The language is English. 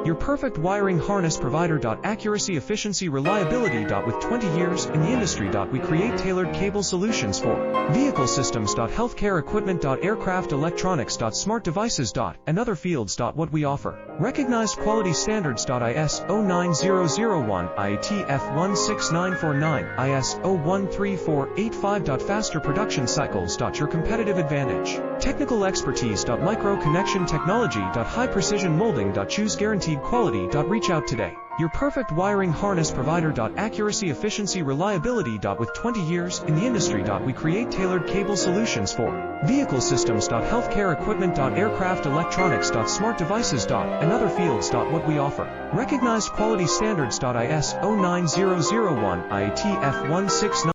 Your perfect wiring harness provider. Accuracy, efficiency, reliability. With 20 years in the industry. We create tailored cable solutions for vehicle systems. Healthcare equipment. Aircraft electronics. Smart devices. And other fields. What we offer. Recognized quality standards. ISO 9001, IATF 16949, ISO 13485. Faster production cycles. Your competitive advantage. Technical expertise. Micro connection technology. High precision molding. Choose guaranteed quality. Reach out today. Your perfect wiring harness provider. Accuracy, efficiency, reliability. With 20 years in the industry. We create tailored cable solutions for vehicle systems. Healthcare equipment. Aircraft electronics. Smart devices. And other fields. What we offer. Recognized quality standards. ISO 9001, IATF 169.